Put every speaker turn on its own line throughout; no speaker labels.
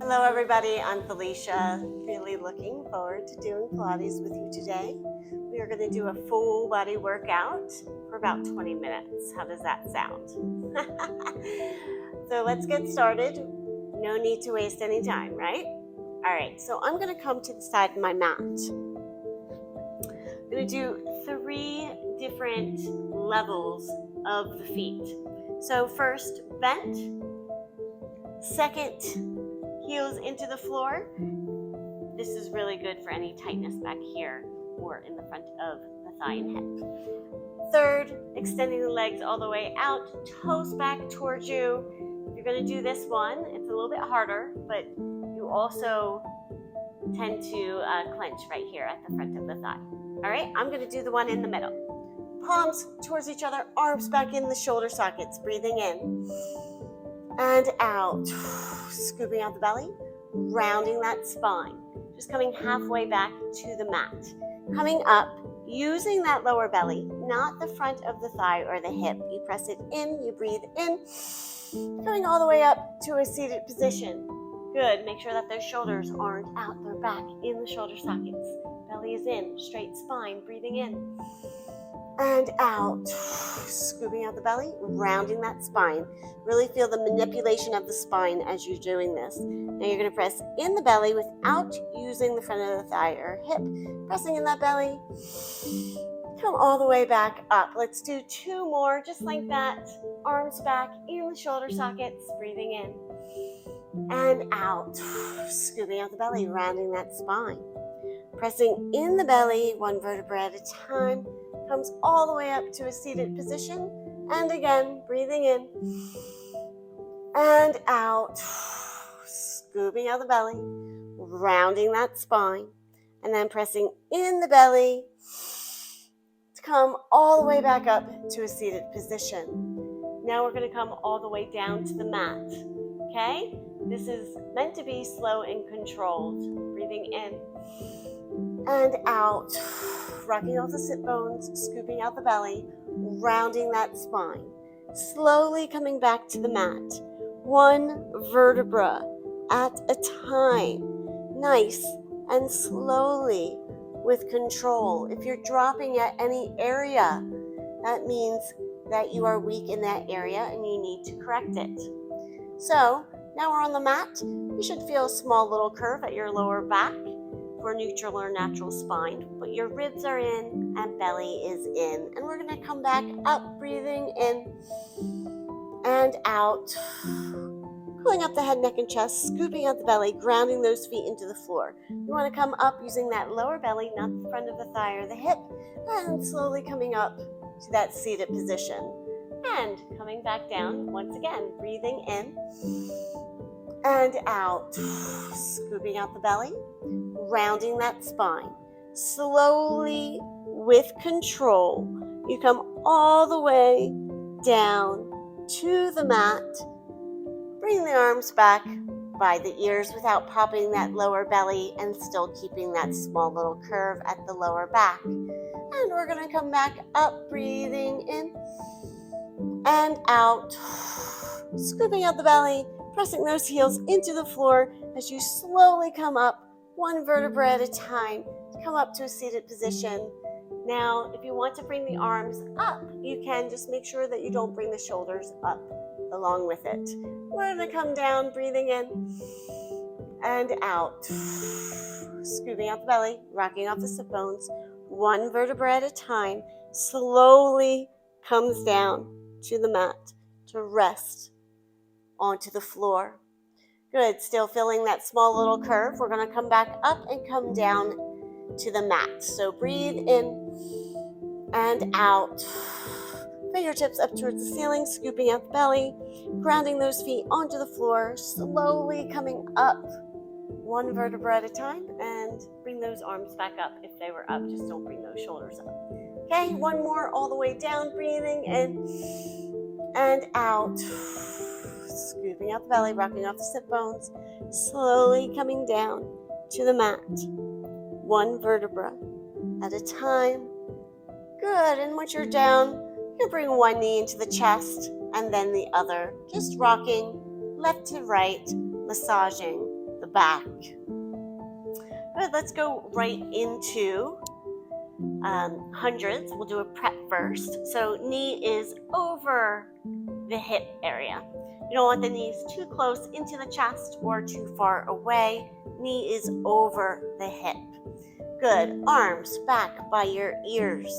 Hello everybody, I'm Felicia. Really looking forward to doing Pilates with you today. We are going to do a full body workout for about 20 minutes. How does that sound? So let's get started. No need to waste any time, right? All right, so I'm going to come to the side of my mat. I'm going to do 3 different levels of the feet. So first, bent. Second, heels into the floor. This is really good for any tightness back here or in the front of the thigh and hip. Third, extending the legs all the way out, toes back towards you. You're going to do this one. It's a little bit harder, but you also tend to clench right here at the front of the thigh. All right, I'm going to do the one in the middle. Palms towards each other, arms back in the shoulder sockets, breathing in and out. Scooping out the belly, rounding that spine. Just coming halfway back to the mat. Coming up, using that lower belly, not the front of the thigh or the hip. You press it in, you breathe in. Coming all the way up to a seated position. Good. Make sure that those shoulders aren't out. They're back in the shoulder sockets. Belly is in, straight spine, breathing in. And out. Scooping out the belly, rounding that spine. Really feel the manipulation of the spine as you're doing this. Now you're going to press in the belly without using the front of the thigh or hip. Pressing in that belly. Come all the way back up. Let's do 2 more, just like that. Arms back in the shoulder sockets, breathing in. And out. Scooping out the belly, rounding that spine. Pressing in the belly, 1 vertebra at a time. Comes all the way up to a seated position. And again, breathing in. And out. Scooping out the belly. Rounding that spine. And then pressing in the belly to come all the way back up to a seated position. Now we're going to come all the way down to the mat. Okay? This is meant to be slow and controlled. Breathing in. And out, rocking off the sit bones, scooping out the belly, rounding that spine. Slowly coming back to the mat. 1 vertebra at a time. Nice and slowly with control. If you're dropping at any area, that means that you are weak in that area and you need to correct it. So now we're on the mat. You should feel a small little curve at your lower back for neutral or natural spine, but your ribs are in and belly is in. And we're going to come back up, breathing in and out. Pulling up the head, neck, and chest, scooping out the belly, grounding those feet into the floor. You want to come up using that lower belly, not the front of the thigh or the hip, and slowly coming up to that seated position. And coming back down once again, breathing in and out. Scooping out the belly, rounding that spine. Slowly, with control, you come all the way down to the mat. Bring the arms back by the ears without popping that lower belly and still keeping that small little curve at the lower back. And we're going to come back up, breathing in and out. Scooping out the belly, pressing those heels into the floor as you slowly come up 1 vertebra at a time to come up to a seated position. Now, if you want to bring the arms up, you can. Just make sure that you don't bring the shoulders up along with it. We're going to come down, breathing in and out. Scooping out the belly, rocking off the sit bones. 1 vertebra at a time. Slowly comes down to the mat to rest onto the floor. Good. Still feeling that small little curve. We're going to come back up and come down to the mat. So breathe in and out. Fingertips up towards the ceiling, scooping out the belly, grounding those feet onto the floor, slowly coming up 1 vertebra at a time, and bring those arms back up if they were up. Just don't bring those shoulders up. Okay, 1 more all the way down, breathing in and out. Scooping out the belly, rocking off the sit bones, slowly coming down to the mat. 1 vertebra at a time. Good, and once you're down, you bring 1 knee into the chest and then the other. Just rocking left to right, massaging back. Good, let's go right into hundreds. We'll do a prep first. So knee is over the hip area. You don't want the knees too close into the chest or too far away. Knee is over the hip. Good, arms back by your ears.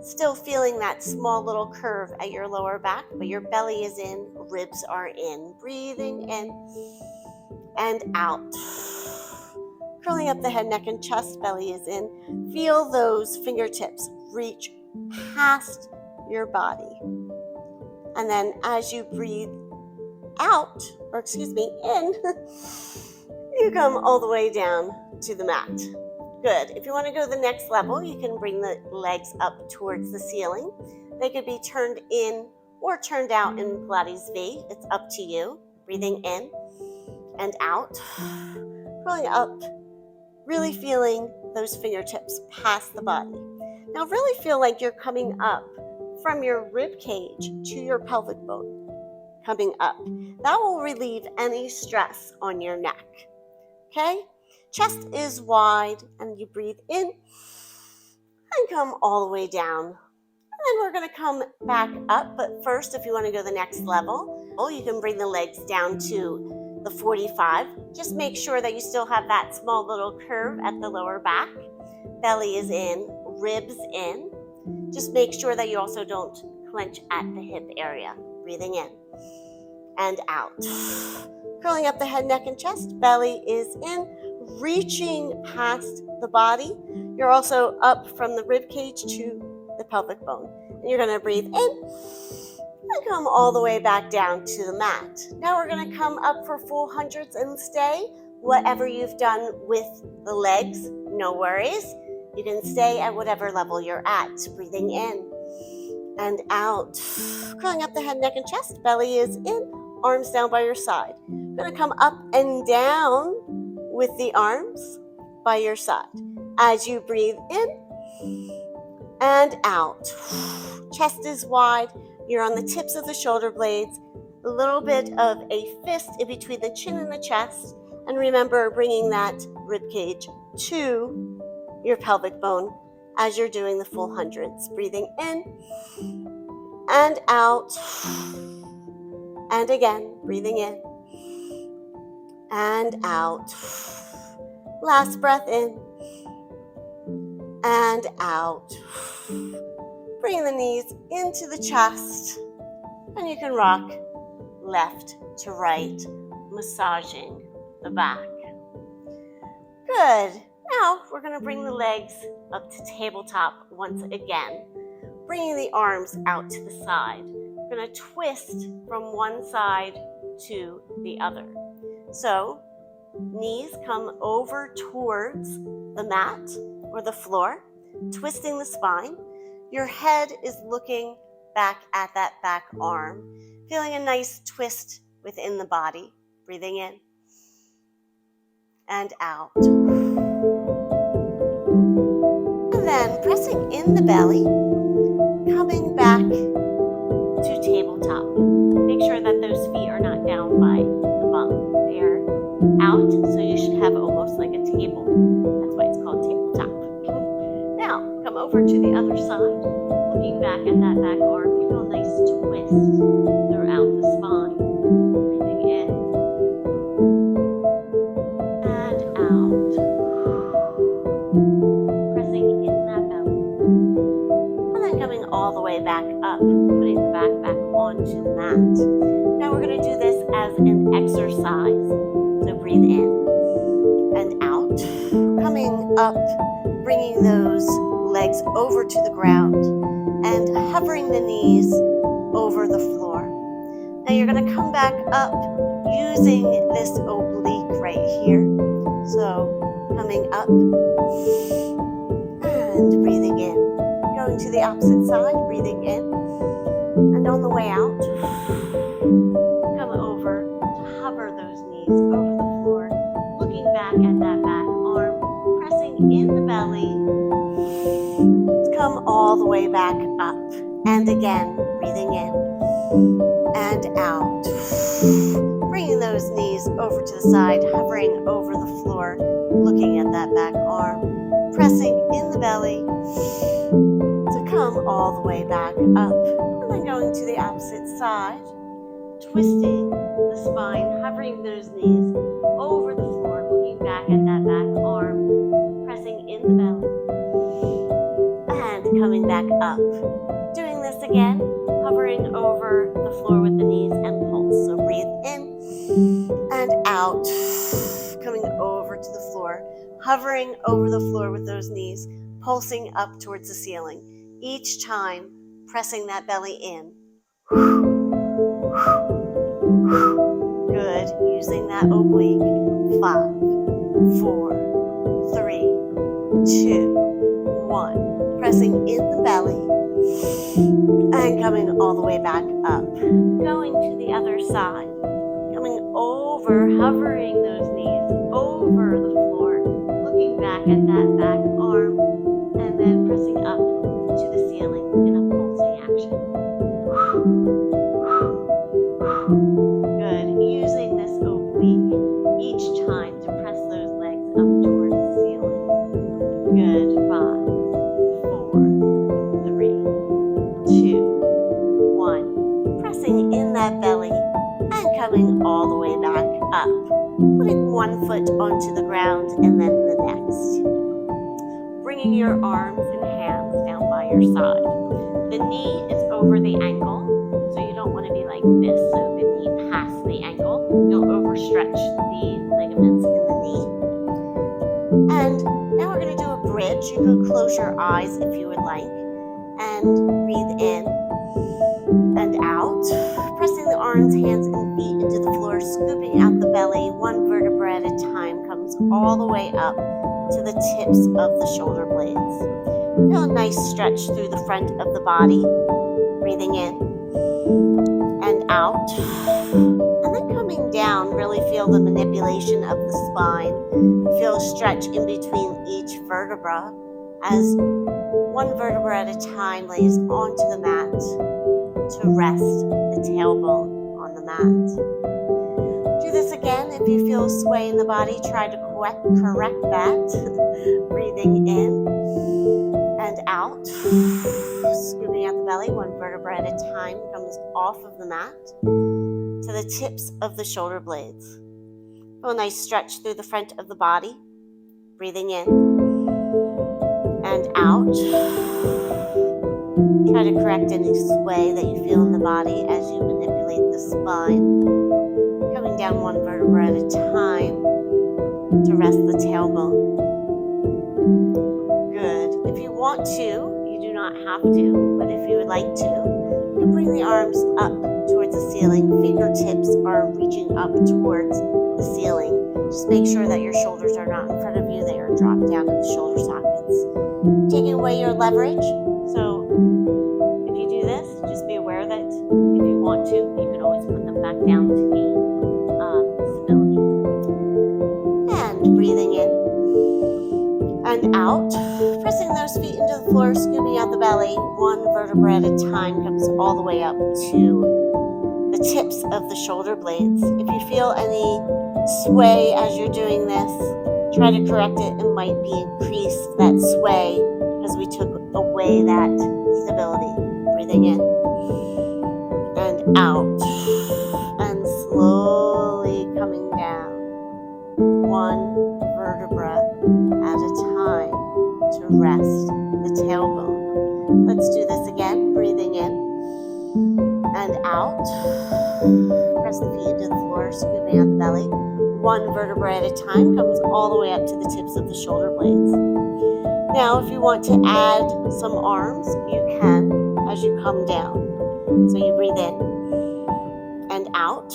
Still feeling that small little curve at your lower back, but your belly is in, ribs are in. Breathing in and out. Curling up the head, neck, and chest, belly is in. Feel those fingertips reach past your body. And then as you breathe out, in, you come all the way down to the mat. Good. If you want to go to the next level, you can bring the legs up towards the ceiling. They could be turned in or turned out in Pilates V. It's up to you. Breathing in and out. Rolling up. Really feeling those fingertips past the body. Now really feel like you're coming up from your rib cage to your pelvic bone. Coming up. That will relieve any stress on your neck. Okay? Chest is wide, and you breathe in and come all the way down. And then we're going to come back up, but first, if you want to go the next level, you can bring the legs down to the 45. Just make sure that you still have that small little curve at the lower back. Belly is in, ribs in. Just make sure that you also don't clench at the hip area. Breathing in and out. Curling up the head, neck, and chest. Belly is in. Reaching past the body. You're also up from the rib cage to the pelvic bone. And you're going to breathe in and come all the way back down to the mat. Now we're going to come up for full hundreds and stay. Whatever you've done with the legs, no worries. You can stay at whatever level you're at. Breathing in and out. Curling up the head, neck, and chest. Belly is in. Arms down by your side. You're going to come up and down with the arms by your side. As you breathe in and out. Chest is wide. You're on the tips of the shoulder blades. A little bit of a fist in between the chin and the chest. And remember bringing that rib cage to your pelvic bone as you're doing the full hundreds. Breathing in and out. And again, breathing in and out. Last breath in and out. Bring the knees into the chest, and you can rock left to right, massaging the back. Good. Now we're going to bring the legs up to tabletop once again, bringing the arms out to the side. We're going to twist from one side to the other. So knees come over towards the mat or the floor, twisting the spine. Your head is looking back at that back arm, feeling a nice twist within the body. Breathing in and out. And then pressing in the belly, coming back to tabletop. Make sure that those feet are not down by the bum. They are out, so you should have almost like a table. That's why it's called tabletop. Now, come over to the other side. Looking back at that back arm, you feel a nice twist throughout the spine. Breathing in and out. Pressing in that belly. And then coming all the way back up, putting the back onto the mat. Now we're going to do this as an exercise. So breathe in and out. Coming up, bringing those legs over to the ground and hovering the knees over the floor. Now you're going to come back up using this oblique right here. So coming up and breathing in. Going to the opposite side, breathing in. And on the way out, come over to hover those knees over the floor, looking back at that back arm, pressing in the belly. Come all the way back up. And again, breathing in and out. Bringing those knees over to the side, hovering hovering over the floor, looking at that back arm, pressing in the belly to come all the way back up. And then going to the opposite side, twisting the spine, hovering those knees over the floor, looking back at that back arm, pressing in the belly, and coming back up. Doing this again, hovering over the floor with the knees and pulse. So breathe in and out, coming over to the floor, hovering over the floor with those knees, pulsing up towards the ceiling. Each time, pressing that belly in. Good. Using that oblique. 5, 4, 3, 2, 1. Pressing in the belly and coming all the way back up. Going to the other side. Coming over, hovering those knees over the floor, looking back at that back arm, and then pressing up to the ceiling in a pulsing action. Good. Using this oblique each time to press those legs up towards the ceiling. Good. 5, 4, 3, 2, 1. Pressing in that belly and coming all the way back up. Putting one foot onto the ground and then the next. Bringing your arms and hands down by your side. The knee is over the ankle, so you don't want to be like this, so the knee past the ankle. You'll overstretch the ligaments in the knee. And now we're going to do a bridge. You can close your eyes if you would like. And breathe in and out. Pressing the arms, hands, and feet into the floor, scooping out the belly, one vertebra at a time, comes all the way up to the tips of the shoulder blades. Feel a nice stretch through the front of the body. Breathing in and out. And then coming down, really feel the manipulation of the spine. Feel a stretch in between each vertebra as one vertebra at a time lays onto the mat to rest the tailbone on the mat. Do this again. If you feel sway in the body, try to correct that. Breathing in and out. Scooping out the belly, one vertebra at a time, comes off of the mat to the tips of the shoulder blades. Feel a nice stretch through the front of the body. Breathing in and out. Try to correct any sway that you feel in the body as you manipulate the spine. Coming down one vertebra at a time to rest the tailbone. Good. If you want to, you do not have to, but if you would like to, you can bring the arms up towards the ceiling. Fingertips are reaching up towards the ceiling. Just make sure that your shoulders are not in front of you. They are dropped down in the shoulder sockets. Taking away your leverage. So if you do this, just be aware that if you want to, you can always put them back down to gain stability. And breathing in and out. Pressing those feet into the floor, scooping out the belly. One vertebra at a time comes all the way up to the tips of the shoulder blades. If you feel any sway as you're doing this, try to correct it. It might be increase that sway because we took away that stability. Breathing in and out. And slowly coming down. One vertebra at a time to rest the tailbone. Let's do this again. Breathing in and out. Press the feet into the floor, scooping out the belly. One vertebra at a time comes all the way up to the tips of the shoulder blades. Now, if you want to add some arms, you can as you come down. So you breathe in and out.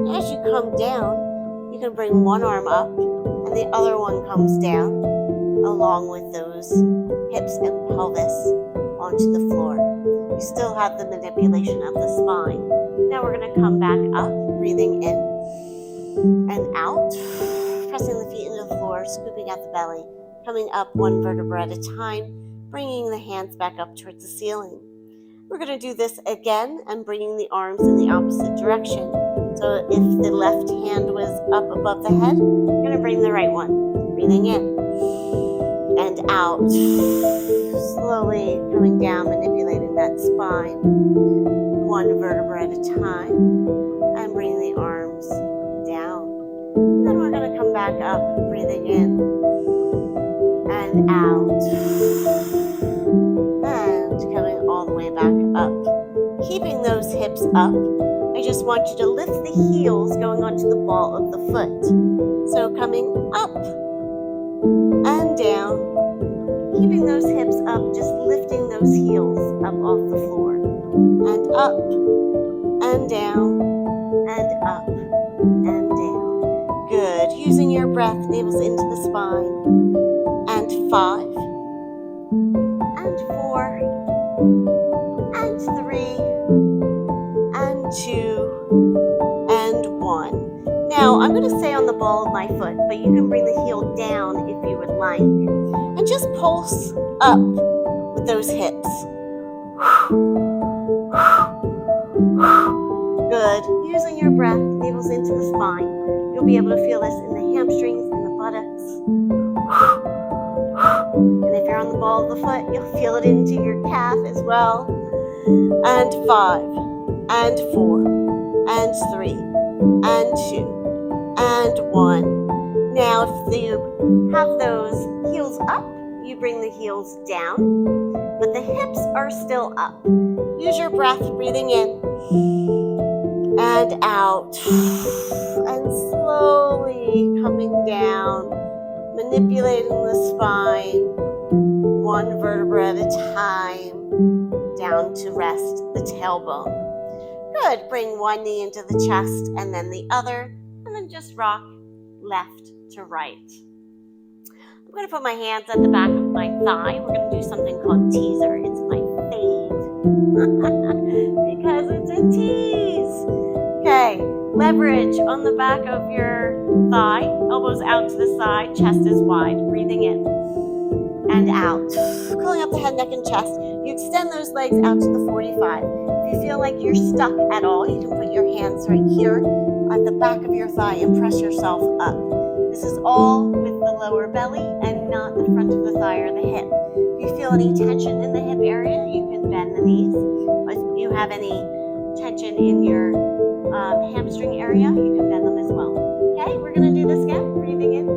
As you come down, you can bring one arm up and the other one comes down along with those hips and pelvis onto the floor. You still have the manipulation of the spine. Now we're going to come back up, breathing in and out, pressing the feet into the floor, scooping out the belly, coming up one vertebra at a time, bringing the hands back up towards the ceiling. We're going to do this again and bringing the arms in the opposite direction. So So if the left hand was up above the head, you're going to bring the right one. Breathing in and out. Slowly coming down, manipulating that spine. One vertebra at a time. And bring the arms down. And then we're going to come back up, breathing in and out. And coming all the way back up. Keeping those hips up, I just want you to lift the heels going onto the ball of the foot. So coming up and down, keeping those hips up, just lifting those heels up off the floor. And up and down and up and down. Good. Using your breath, navel into the spine. And 5 and 4 and 3 and 2 and 1. Now, I'm going to stay on the ball of my foot, but you can bring the heel down if you would like. And just pulse up with those hips. Good. Using your breath, navels into the spine. You'll be able to feel this in the hamstrings and the buttocks. And if you're on the ball of the foot, you'll feel it into your calf as well. And 5 and 4 and 3 and 2 and 1. Now, if you have those heels up, you bring the heels down, but the hips are still up. Use your breath, breathing in and out, and slowly coming down, manipulating the spine, one vertebra at a time, down to rest the tailbone. Good. Bring one knee into the chest and then the other, and then just rock left to right. I'm going to put my hands at the back of my thigh. We're going to do something called teaser. It's my fave because it's a tease. Okay, leverage on the back of your thigh, elbows out to the side, chest is wide, breathing in and out. Curling up the head, neck, and chest. You extend those legs out to the 45. If you feel like you're stuck at all, you can put your hands right here at the back of your thigh and press yourself up. This is all with the lower belly and not the front of the thigh or the hip. If you feel any tension in the hip area, you can bend the knees. If you have any tension in your hamstring area, you can bend them as well. Okay, we're going to do this again. Breathing in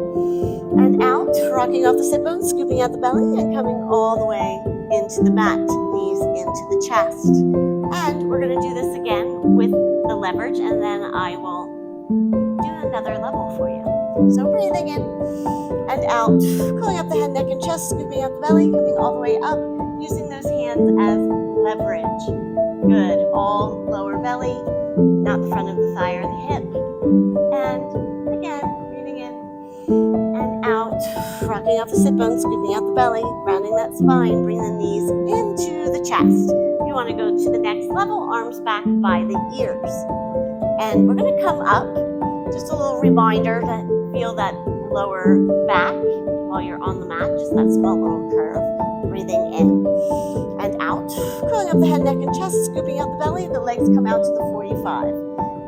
and out, rocking off the sit bones, scooping out the belly, and coming all the way into the mat, knees into the chest. And we're going to do this again with the leverage, and then I will do another level for you. So breathing in and out, pulling up the head, neck, and chest, scooping out the belly, coming all the way up, using those hands as leverage. Good. All lower belly, not the front of the thigh or the hip. And again, breathing in and out, rocking off the sit bones, scooping out the belly, rounding that spine, bring the knees into the chest. You want to go to the next level, arms back by the ears. And we're going to come up, just a little reminder to feel that lower back while you're on the mat, just that small little curve. Breathing in and out, curling up the head, neck, and chest, scooping out the belly, the legs come out to the 45.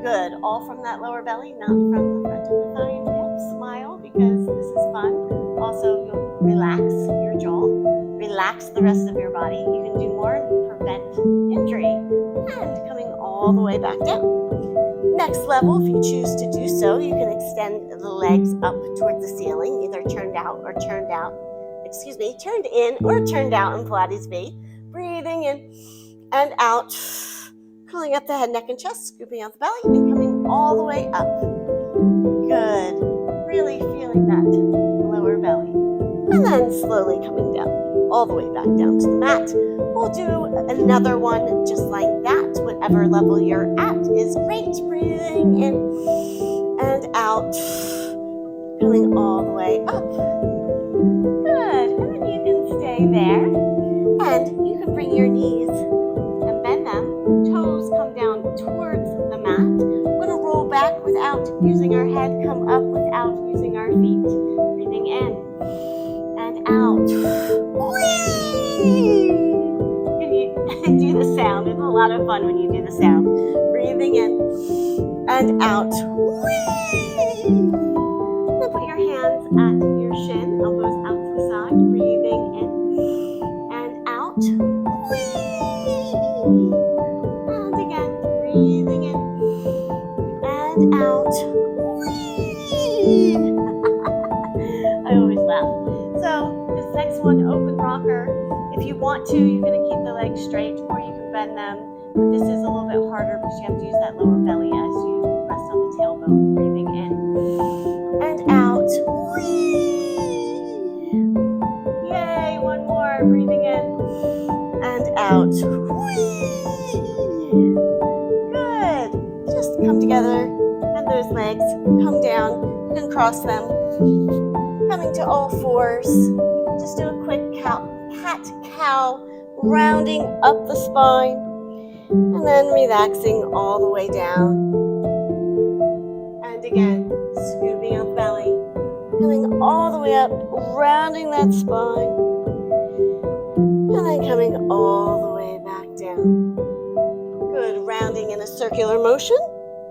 Good, all from that lower belly, not from the front of the thigh and hip. Smile because this is fun. Also, you'll relax your jaw, relax the rest of your body. You can do more and prevent injury. And coming all the way back down. Next level, if you choose to do so, you can extend the legs up towards the ceiling, either turned in or turned out in Pilates B. Breathing in and out, curling up the head, neck, and chest, scooping out the belly, and coming all the way up. Good. Really feeling that lower belly. And then slowly coming down, all the way back down to the mat. We'll do another one just like that. Whatever level you're at is great. Breathing in and out, coming all the way up. Good. And then you can stay there. And you can bring your knees and bend them. Toes come down towards the mat. We're going to roll back without using our head. Come up without using our feet. Breathing in and out. Whee! Can you do the sound? It's a lot of fun when you do the sound. Breathing in and out. Whee! Then put your hands at your shin, elbows out to the side, breathing in and out. Whee! And again, breathing in and out. Whee! I always laugh. So this next one, open rocker. If you want to, you can keep the legs straight or you can bend them. But this is a little bit harder because you have to use that lower belly as you rest on the tailbone. Breathing in and out. Whee! Yay, one more. Breathing in and out. Whee! Good. Just come together and those legs come down and cross them. Coming to all fours. Just do a quick cat-cow, rounding up the spine, and then relaxing all the way down. And again, scooping up belly, coming all the way up, rounding that spine, and then coming all the way back down. Good, rounding in a circular motion,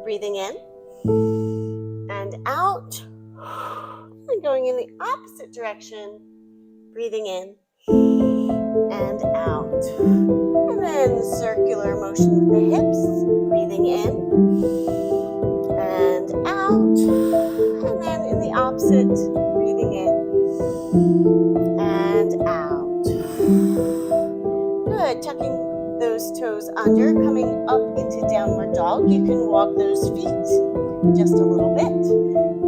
breathing in and out, and going in the opposite direction, breathing in and out. And then circular motion with the hips, breathing in and out. And then in the opposite, breathing in and out. Good, tucking those toes under, coming up into downward dog. You can walk those feet just a little bit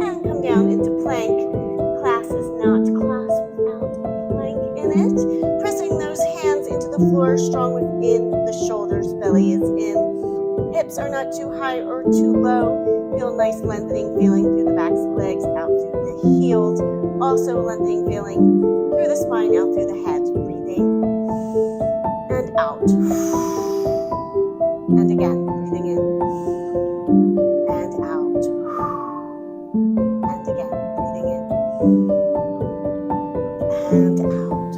and come down into plank. Class is not class without plank in it. Pressing those hands into the floor, strong within the shoulders, belly is in. Hips are not too high or too low. Feel nice lengthening feeling through the backs of the legs, out through the heels. Also lengthening feeling through the spine, out through the head. Breathing and out. And again, breathing in and out. And again, breathing in and out.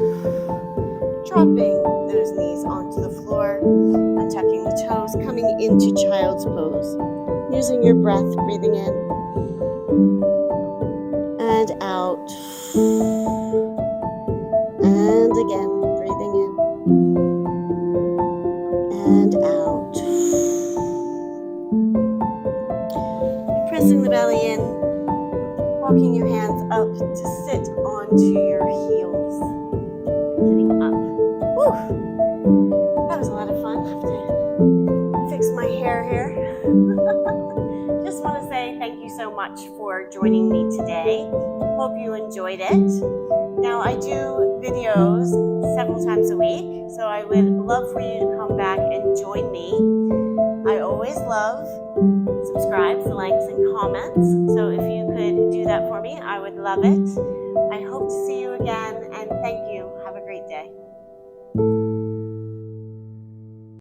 Dropping those knees onto the floor and tucking the toes, coming into child's pose. Using your breath, breathing in and out. And again, breathing in and out. Pressing the belly in, walking your hands up to sit onto your heels. Sitting up. Woo! That was a lot of fun. I have to fix my hair here. Just want to say thank you so much for joining me today. Hope you enjoyed it. Now I do videos several times a week, so I would love for you to come back and join me. I always love subscribes, likes, and comments. So if you could do that for me, I would love it. I hope to see you again